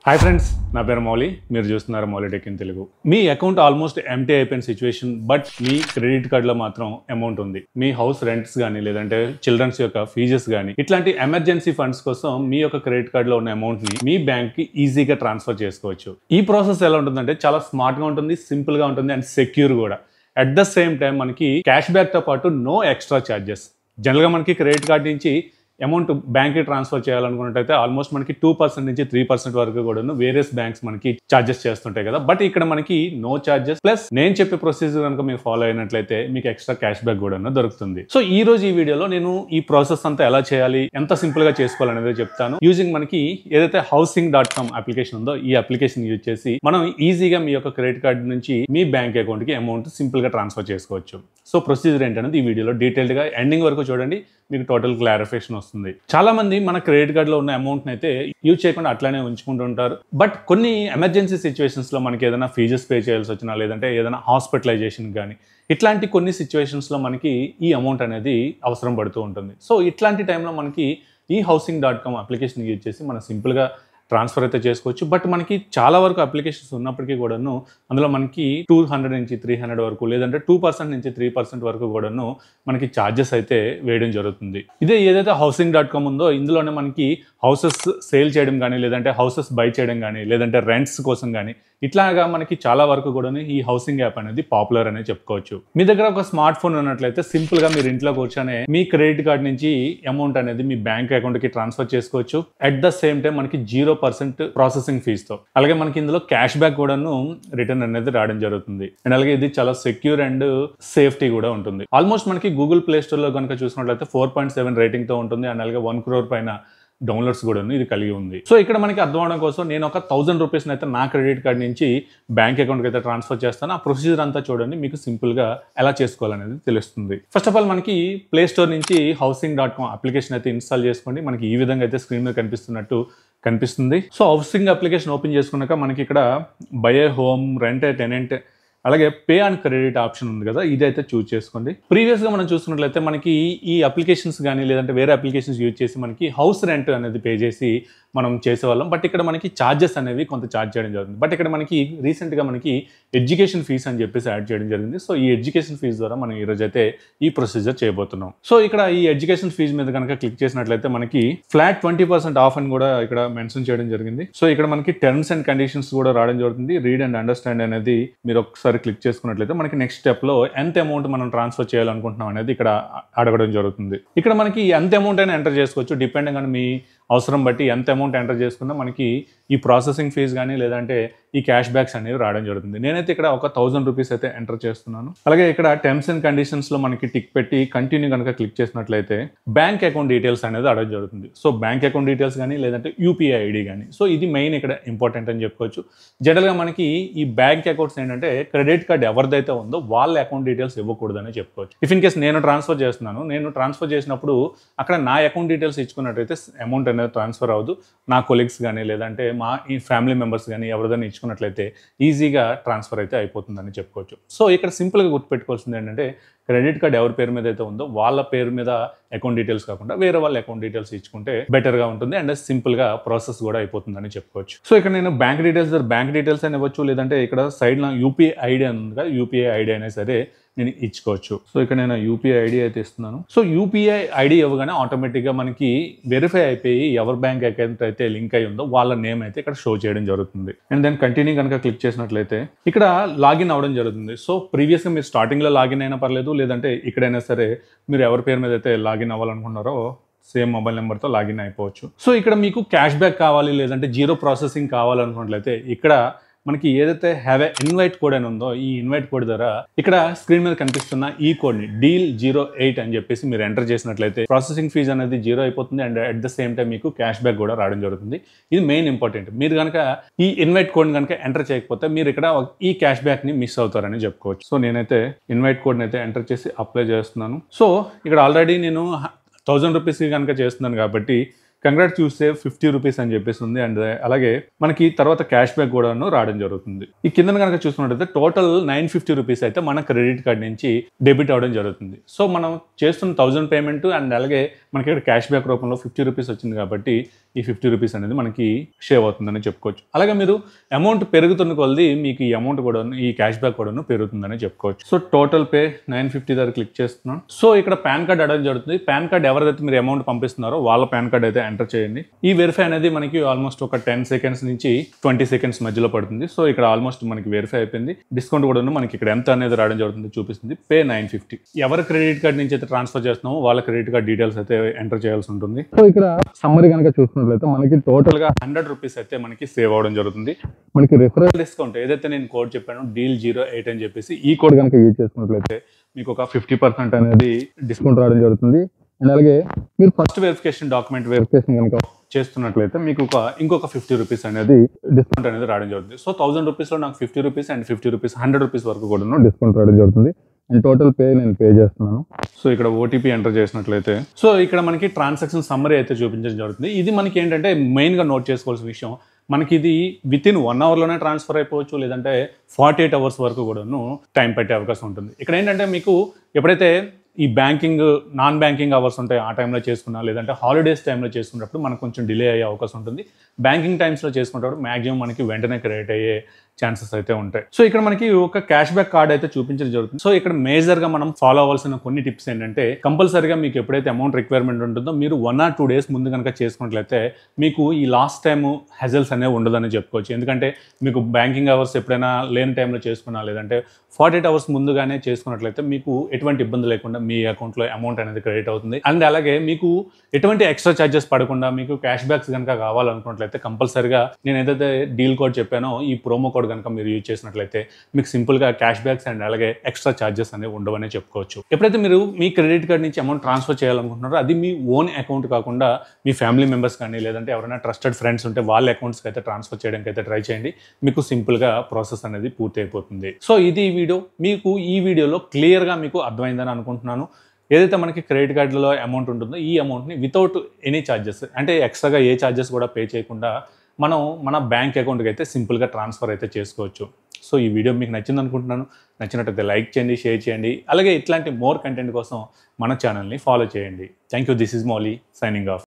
Hi friends, నా పేరు మౌలి. మీరు చూస్తున్నారు Mouli tech in Telugu. Me account almost empty అయిపోయిన సిచ్యువేషన్, బట్ మీ క్రెడిట్ కార్డులో మాత్రం అమౌంట్ ఉంది. మీ హౌస్ రెంట్స్ కానీ, లేదంటే చిల్డ్రన్స్ యొక్క ఫీజెస్ కానీ, ఇట్లాంటి ఎమర్జెన్సీ ఫండ్స్ కోసం మీ యొక్క క్రెడిట్ కార్డులో ఉన్న అమౌంట్ ని మీ బ్యాంక్ కి ఈజీగా ట్రాన్స్ఫర్ చేసుకోవచ్చు. ఈ ప్రాసెస్ ఎలా ఉంటుందంటే చాలా స్మార్ట్ గా ఉంటుంది, సింపుల్ గా ఉంటుంది అండ్ సెక్యూర్ కూడా. అట్ ద సేమ్ టైం మనకి క్యాష్ బ్యాక్ తో పాటు నో ఎక్స్ట్రా ఛార్జెస్. జనరల్ గా మనకి క్రెడిట్ కార్డ్ నుంచి అమౌంట్ బ్యాంక్కి ట్రాన్స్ఫర్ చేయాలనుకున్నట్టయితే ఆల్మోస్ట్ మనకి 2% నుంచి 3% వరకు కూడా వేరియస్ బ్యాంక్స్ మనకి ఛార్జెస్ చేస్తుంటాయి కదా. బట్ ఇక్కడ మనకి నో ఛార్జెస్, ప్లస్ నేను చెప్పే ప్రొసీజర్ కనుక మీరు ఫాలో అయినట్లయితే మీకు ఎక్స్ట్రా క్యాష్ బ్యాక్ కూడా దొరుకుతుంది. సో ఈ రోజు ఈ వీడియోలో నేను ఈ ప్రాసెస్ అంతా ఎలా చేయాలి, ఎంత సింపుల్ గా చేసుకోవాలనేది చెప్తాను. యూజింగ్ మనకి ఏదైతే housing.com అప్లికేషన్ ఉందో ఈ అప్లికేషన్ యూజ్ చేసి మనం ఈజీగా మీ యొక్క క్రెడిట్ కార్డు నుంచి మీ బ్యాంక్ అకౌంట్ కి అమౌంట్ సింపుల్ గా ట్రాన్స్ఫర్ చేసుకోవచ్చు. సో ప్రొసీజర్ ఏంటనేది ఈ వీడియోలో డీటెయిల్డ్ గా ఎండింగ్ వరకు చూడండి, మీకు టోటల్ క్లారిఫికేషన్ వస్తుంది. చాలా మంది మన క్రెడిట్ కార్డ్ లో ఉన్న అమౌంట్ అయితే యూజ్ చేయకుండా అట్లానే ఉంచుకుంటూ ఉంటారు. బట్ కొన్ని ఎమర్జెన్సీ సిచ్యువేషన్స్ లో మనకి ఏదైనా ఫీజెస్ పే చేయాల్సి వచ్చినా, లేదంటే ఏదైనా హాస్పిటలైజేషన్ కానీ, ఇట్లాంటి కొన్ని సిచ్యువేషన్స్ లో మనకి ఈ అమౌంట్ అనేది అవసరం పడుతూ ఉంటుంది. సో ఇట్లాంటి టైంలో మనకి ఈ housing.com అప్లికేషన్ యూజ్ చేసి మనం సింపుల్ గా ట్రాన్స్ఫర్ అయితే చేసుకోవచ్చు. బట్ మనకి చాలా వరకు అప్లికేషన్స్ ఉన్నప్పటికీ కూడాను అందులో మనకి 200 నుంచి 300 వరకు, లేదంటే 2% నుంచి 3% వరకు కూడాను మనకి ఛార్జెస్ అయితే వేయడం జరుగుతుంది. ఇదే ఏదైతే housing.com ఉందో ఇందులోనే మనకి హౌసెస్ సేల్ చేయడం కానీ, లేదంటే హౌసెస్ బై చేయడం కానీ, లేదంటే రెంట్స్ కోసం కానీ, ఇట్లాగా మనకి చాలా వరకు కూడా ఈ హౌసింగ్ యాప్ అనేది పాపులర్ అనే చెప్పుకోవచ్చు. మీ దగ్గర ఒక స్మార్ట్ ఫోన్ ఉన్నట్లయితే సింపుల్ గా మీరు ఇంట్లో కూర్చొని మీ క్రెడిట్ కార్డ్ నుంచి అమౌంట్ అనేది మీ బ్యాంక్ అకౌంట్ కి ట్రాన్స్ఫర్ చేసుకోవచ్చు. అట్ ద సేమ్ టైం మనకి 0% ప్రాసెసింగ్ ఫీజ్ తో, అలాగే మనకి ఇందులో క్యాష్ బ్యాక్ కూడాను రిటర్న్ అనేది రావడం జరుగుతుంది. అండ్ అలాగే ఇది చాలా సెక్యూర్ అండ్ సేఫ్టీ కూడా ఉంటుంది. ఆల్మోస్ట్ మనకి గూగుల్ ప్లే స్టోర్ లో కనుక చూసినట్లయితే 4.7 రేటింగ్ తో ఉంటుంది. అండ్ అలాగే 1 crore పైన డౌన్లోడ్స్ కూడా ఇది కలిగి ఉంది. సో ఇక్కడ మనకి అర్థం అవడం కోసం నేను ఒక 1000 రూపీస్ అయితే నా క్రెడిట్ కార్డ్ నుంచి బ్యాంక్ అకౌంట్కి అయితే ట్రాన్స్ఫర్ చేస్తాను. ఆ ప్రొసీజర్ అంతా చూడండి, మీకు సింపుల్ గా ఎలా చేసుకోవాలనేది తెలుస్తుంది. ఫస్ట్ ఆఫ్ ఆల్ మనకి ప్లే స్టోర్ నుంచి housing.com అప్లికేషన్ అయితే ఇన్స్టాల్ చేసుకోండి. మనకి ఈ విధంగా అయితే స్క్రీన్ మీద కనిపిస్తున్నట్టు కనిపిస్తుంది. సో హౌసింగ్ అప్లికేషన్ ఓపెన్ చేసుకున్నాక మనకి ఇక్కడ by A home, rent A tenant, అలాగే పే ఆన్ క్రెడిట్ ఆప్షన్ ఉంది కదా, ఇదైతే చూస్ చేసుకోండి. ప్రీవియస్గా మనం చూసుకున్నట్లయితే మనకి ఈ అప్లికేషన్స్ కానీ, లేదంటే వేరే అప్లికేషన్స్ యూజ్ చేసి మనకి హౌస్ రెంట్ అనేది పే చేసి మనం చేసేవాళ్ళం. బట్ ఇక్కడ మనకి ఛార్జెస్ అనేవి కొంత ఛార్జ్ చేయడం జరుగుతుంది. బట్ ఇక్కడ మనకి రీసెంట్గా మనకి ఎడ్యుకేషన్ ఫీజ్ అని చెప్పేసి యాడ్ చేయడం జరిగింది. సో ఈ ఎడ్యుకేషన్ ఫీజ్ ద్వారా మనం ఈరోజు అయితే ఈ ప్రొసీజర్ చేయబోతున్నాం. సో ఇక్కడ ఈ ఎడ్యుకేషన్ ఫీజ్ మీద కనుక క్లిక్ చేసినట్లయితే మనకి ఫ్లాట్ 20% ఆఫ్ అని కూడా ఇక్కడ మెన్షన్ చేయడం జరిగింది. సో ఇక్కడ మనకి టర్మ్స్ అండ్ కండిషన్స్ కూడా రావడం జరుగుతుంది. రీడ్ అండ్ అండర్స్టాండ్ అనేది మీరు ఒకసారి క్లిక్ చేసుకున్నట్లయితే మనకి నెక్స్ట్ స్టెప్ లో ఎంత అమౌంట్ మనం ట్రాన్స్ఫర్ చేయాలనుకుంటున్నాం అనేది ఇక్కడ అడగడం జరుగుతుంది. ఇక్కడ మనకి ఎంత అమౌంట్ అయినా ఎంటర్ చేసుకోవచ్చు, డిపెండింగ్ ఆన్ మీ అవసరం బట్టి ఎంత అమౌంట్ ఎంటర్ చేసుకున్నా మనకి ఈ ప్రాసెసింగ్ ఫీజ్ కానీ, లేదంటే ఈ క్యాష్ బ్యాక్స్ అనేవి రావడం జరుగుతుంది. నేనైతే ఇక్కడ ఒక 1000 రూపీస్ అయితే ఎంటర్ చేస్తున్నాను. అలాగే ఇక్కడ టర్మ్స్ అండ్ కండిషన్స్ లో మనకి టిక్ పెట్టి కంటిన్యూ కనుక క్లిక్ చేసినట్లయితే బ్యాంక్ అకౌంట్ డీటెయిల్స్ అనేది అడగడం జరుగుతుంది. సో బ్యాంక్ అకౌంట్ డీటెయిల్స్ కానీ, లేదంటే యూపీఐ ఐడి కానీ, సో ఇది మెయిన్ ఇక్కడ ఇంపార్టెంట్ అని చెప్పుకోవచ్చు. జనరల్గా మనకి ఈ బ్యాంక్ అకౌంట్స్ ఏంటంటే క్రెడిట్ కార్డ్ ఎవరిదైతే ఉందో వాళ్ళ అకౌంట్ డీటెయిల్స్ ఇవ్వకూడదని చెప్పుకోవచ్చు. ఇఫ్ ఇన్ కేస్ నేను ట్రాన్స్ఫర్ చేస్తున్నాను, నేను ట్రాన్స్ఫర్ చేసినప్పుడు అక్కడ నా అకౌంట్ డీటెయిల్స్ ఇచ్చుకున్నట్టయితే అమౌంట్ అనేది ట్రాన్స్ఫర్ అవ్వదు. నా కొలీగ్స్ కానీ, లేదంటే మా ఈ ఫ్యామిలీ మెంబర్స్ కానీ ఎవరిదైనా ఇచ్చుకున్నట్లయితే ఈజీగా ట్రాన్స్ఫర్ అయితే అయిపోతుందని చెప్పుకోవచ్చు. సో ఇక్కడ సింపుల్గా గుర్తుపెట్టుకోవాల్సింది ఏంటంటే క్రెడిట్ కార్డ్ ఎవరి పేరు మీద అయితే ఉందో వాళ్ళ పేరు మీద అకౌంట్ డీటెయిల్స్ కాకుండా వేరే వాళ్ళ అకౌంట్ డీటెయిల్స్ ఇచ్చుకుంటే బెటర్ గా ఉంటుంది అండ్ సింపుల్ గా ప్రాసెస్ కూడా అయిపోతుందని చెప్పుకోవచ్చు. సో ఇక్కడ నేను బ్యాంక్ డీటెయిల్స్ అని ఇవ్వచ్చు, లేదంటే ఇక్కడ సైడ్ లో యూపీఐ ఐడి అని ఉంది కదా, యూపీఐ ఐడి అయినా సరే నేను ఇచ్చుకోవచ్చు. సో ఇక్కడ నేను యూపీఐ ఐడి అయితే ఇస్తున్నాను. సో యూపీఐ ఐడి ఇవ్వగానే ఆటోమేటిక్ గా మనకి వెరిఫై అయిపోయి ఎవరి బ్యాంక్ అకౌంట్ అయితే లింక్ అయి ఉందో వాళ్ళ నేమ్ అయితే ఇక్కడ షో చేయడం జరుగుతుంది. అండ్ దెన్ కంటిన్యూ కనుక క్లిక్ చేసినట్లయితే ఇక్కడ లాగిన్ అవ్వడం జరుగుతుంది. సో ప్రీవియస్ గా మీరు స్టార్టింగ్ లో లాగిన్ అయినా పర్లేదు, లేదంటే ఇక్కడైనా సరే మీరు ఎవరి పేరు మీద అయితే లాగిన్ అవ్వాలనుకున్నారో సేమ్ మొబైల్ నెంబర్తో లాగిన్ అయిపోవచ్చు. సో ఇక్కడ మీకు క్యాష్ బ్యాక్ కావాలి, లేదంటే జీరో ప్రాసెసింగ్ కావాలనుకున్నట్లయితే ఇక్కడ మనకి ఏదైతే హ్యావ్ ఏ ఇన్వైట్ కోడ్ అని ఉందో ఈ ఇన్వైట్ కోడ్ ద్వారా ఇక్కడ స్క్రీన్ మీద కనిపిస్తున్న ఈ కోడ్ ని DEAL08 అని చెప్పేసి మీరు ఎంటర్ చేసినట్లయితే ప్రాసెసింగ్ ఫీజ్ అనేది 0 అయిపోతుంది. And at the same time మీకు క్యాష్ బ్యాక్ కూడా రావడం జరుగుతుంది. ఇది మెయిన్ ఇంపార్టెంట్. మీరు కనుక ఈ ఇన్వైట్ కోడ్ కనుక ఎంటర్ చేయకపోతే మీరు ఇక్కడ ఈ క్యాష్ బ్యాక్ ని మిస్ అవుతారని చెప్పుకోవచ్చు. సో నేనైతే ఇన్వైట్ కోడ్ అయితే ఎంటర్ చేసి అప్లై చేస్తున్నాను. సో ఇక్కడ ఆల్రెడీ నేను 1000 రూపీస్ కనుక చేస్తున్నాను కాబట్టి కంగ్రాట్స్ చూస్తే 50 రూపీస్ అని చెప్పేసి ఉంది. అండ్ అలాగే మనకి తర్వాత క్యాష్ బ్యాక్ కూడా రావడం జరుగుతుంది. ఈ కింద కనుక చూసుకున్నట్టయితే టోటల్ 950 రూపీస్ అయితే మన క్రెడిట్ కార్డ్ నుంచి డెబిట్ అవడం జరుగుతుంది. సో మనం చేస్తున్న 1000 పేమెంట్ అండ్ అలాగే మనకి ఇక్కడ క్యాష్ బ్యాక్ రూపంలో 50 రూపీస్ వచ్చింది కాబట్టి ఈ 50 రూపీస్ అనేది మనకి సేవ్ అవుతుందని చెప్పుకోవచ్చు. అలాగే మీరు అమౌంట్ పెరుగుతున్న కొలది మీకు ఈ అమౌంట్ కూడా ఈ క్యాష్ బ్యాక్ కూడా పెరుగుతుందని చెప్పుకోవచ్చు. సో టోటల్ పే 950 దగ్గర క్లిక్ చేస్తున్నాను. సో ఇక్కడ పాన్ కార్డ్ అడగడం జరుగుతుంది. పాన్ కార్డ్ ఎవరైతే మీరు అమౌంట్ పంపిస్తున్నారో వాళ్ళ పాన్ కార్డ్ అయితే ఎంటర్ చేయండి. ఈ వెరిఫై అనేది మనకి ఆల్మోస్ట్ ఒక 10 సెకండ్స్ నుంచి 20 సెకండ్స్ మధ్యలో పడుతుంది. సో ఇక్కడ ఆల్మోస్ట్ మనకి వెరిఫై అయిపోయింది. డిస్కౌంట్ కూడా మనకి ఇక్కడ ఎంత అనేది రావడం జరుగుతుంది చూపిస్తుంది. పే 950. ఎవరి క్రెడిట్ కార్డ్ నుంచి అయితే ట్రాన్స్ఫర్ చేస్తున్నామో వాళ్ళ క్రెడిట్ కార్డ్ డీటెయిల్స్ అయితే ఎంటర్ చేయాల్సి ఉంటుంది. సో ఇక్కడ సమ్మరీ కనుక చూసుకున్నట్లయితే మనకి టోటల్ గా 100 రూపీస్ అయితే మనకి సేవ్ అవడం జరుగుతుంది. మనకి రిఫరల్ డిస్కౌంట్ ఏదైతే నేను కోడ్ చెప్పాను డీల్ 08 అని చెప్పేసి ఈ కోడ్ కనుక యూజ్ చేసుకున్నట్లయితే మీకు ఒక 50% అనేది డిస్కౌంట్ రావడం జరుగుతుంది. అండ్ అలాగే మీరు ఫస్ట్ వెరిఫికేషన్ డాక్యుమెంట్ వెరిఫికేషన్ కనుక చేస్తున్నట్లయితే మీకు ఇంకొక 50 రూపీస్ అనేది డిస్కౌంట్ అనేది రావడం జరుగుతుంది. సో 1000 రూపీస్లో నాకు 50 రూపీస్ అండ్ 50 రూపీస్ 100 రూపీస్ వరకు కూడా డిస్కౌంట్ రావడం జరుగుతుంది. అండ్ టోటల్ పే నేను పే చేస్తున్నాను. సో ఇక్కడ ఓటీపీ ఎంటర్ చేసినట్లయితే సో ఇక్కడ మనకి ట్రాన్సాక్షన్ సమ్మరీ అయితే చూపించడం జరుగుతుంది. ఇది మనకి ఏంటంటే మెయిన్గా నోట్ చేసుకోవాల్సిన విషయం, మనకి ఇది వితిన్ 1 అవర్లోనే ట్రాన్స్ఫర్ అయిపోవచ్చు, లేదంటే 48 అవర్స్ వరకు కూడాను టైం పట్టే అవకాశం ఉంటుంది. ఇక్కడ ఏంటంటే మీకు ఎప్పుడైతే ఈ బ్యాంకింగ్ నాన్ బ్యాంకింగ్ అవర్స్ ఉంటాయి ఆ టైంలో చేసుకున్నా, లేదంటే హాలిడేస్ టైంలో చేసుకున్నప్పుడు మనకు కొంచెం డిలే అయ్యే అవకాశం ఉంటుంది. బ్యాంకింగ్ టైమ్స్లో చేసుకున్నప్పుడు మ్యాక్సిమం మనకి వెంటనే క్రెడిట్ అయ్యే ఛాన్సెస్ అయితే ఉంటాయి. సో ఇక్కడ మనకి ఒక క్యాష్ బ్యాక్ కార్డ్ అయితే చూపించడం జరుగుతుంది. సో ఇక్కడ మేజర్గా మనం ఫాలో అవ్వాల్సిన కొన్ని టిప్స్ ఏంటంటే, కంపల్సరీగా మీకు ఎప్పుడైతే అమౌంట్ రిక్వైర్మెంట్ ఉంటుందో మీరు 1 or 2 days ముందు కనుక చేసుకున్నట్లయితే మీకు ఈ లాస్ట్ టైం హెజల్స్ అనేవి ఉండదని చెప్పుకోవచ్చు. ఎందుకంటే మీకు బ్యాంకింగ్ అవర్స్ ఎప్పుడైనా లేని టైంలో చేసుకున్నా, లేదంటే 48 అవర్స్ ముందుగానే చేసుకున్నట్లయితే మీకు ఎటువంటి ఇబ్బంది లేకుండా మీ అకౌంట్లో అమౌంట్ అనేది క్రెడిట్ అవుతుంది. అండ్ అలాగే మీకు ఎటువంటి ఎక్స్ట్రా ఛార్జెస్ పడకుండా మీకు క్యాష్ బ్యాక్స్ కనుక కావాలనుకున్నట్లయితే కంపల్సరీగా నేను ఏదైతే డీల్ కోడ్ చెప్పానో ఈ ప్రోమో కోడ్ కనుక మీరు యూజ్ చేసినట్లయితే మీకు సింపుల్గా క్యాష్ బ్యాక్స్ అండ్ అలాగే ఎక్స్ట్రా ఛార్జెస్ అనేవి ఉండవనే చెప్పుకోవచ్చు. ఎప్పుడైతే మీరు మీ క్రెడిట్ కార్డ్ నుంచి అమౌంట్ ట్రాన్స్ఫర్ చేయాలనుకుంటున్నారో అది మీ ఓన్ అకౌంట్ కాకుండా మీ ఫ్యామిలీ మెంబర్స్ కానీ, లేదంటే ఎవరైనా ట్రస్టెడ్ ఫ్రెండ్స్ ఉంటే వాళ్ళ అకౌంట్స్కి అయితే ట్రాన్స్ఫర్ చేయడానికి అయితే ట్రై చేయండి. మీకు సింపుల్గా ప్రాసెస్ అనేది పూర్తి అయిపోతుంది. సో ఇది వీడియో. మీకు ఈ వీడియోలో క్లియర్గా మీకు అర్థమైందని అనుకుంటున్నాను. ఏదైతే మనకి క్రెడిట్ కార్డులో అమౌంట్ ఉంటుందో ఈ అమౌంట్ని వితౌట్ ఎనీ ఛార్జెస్, అంటే ఎక్స్ట్రాగా ఏ ఛార్జెస్ కూడా పే చేయకుండా మనం మన బ్యాంక్ అకౌంట్కి అయితే సింపుల్గా ట్రాన్స్ఫర్ అయితే చేసుకోవచ్చు. సో ఈ వీడియో మీకు నచ్చింది అనుకుంటున్నాను. నచ్చినట్టయితే లైక్ చేయండి, షేర్ చేయండి. అలాగే ఇట్లాంటి మోర్ కంటెంట్ కోసం మన ఛానల్ని ఫాలో చేయండి. Thank you. This is Mouli signing off.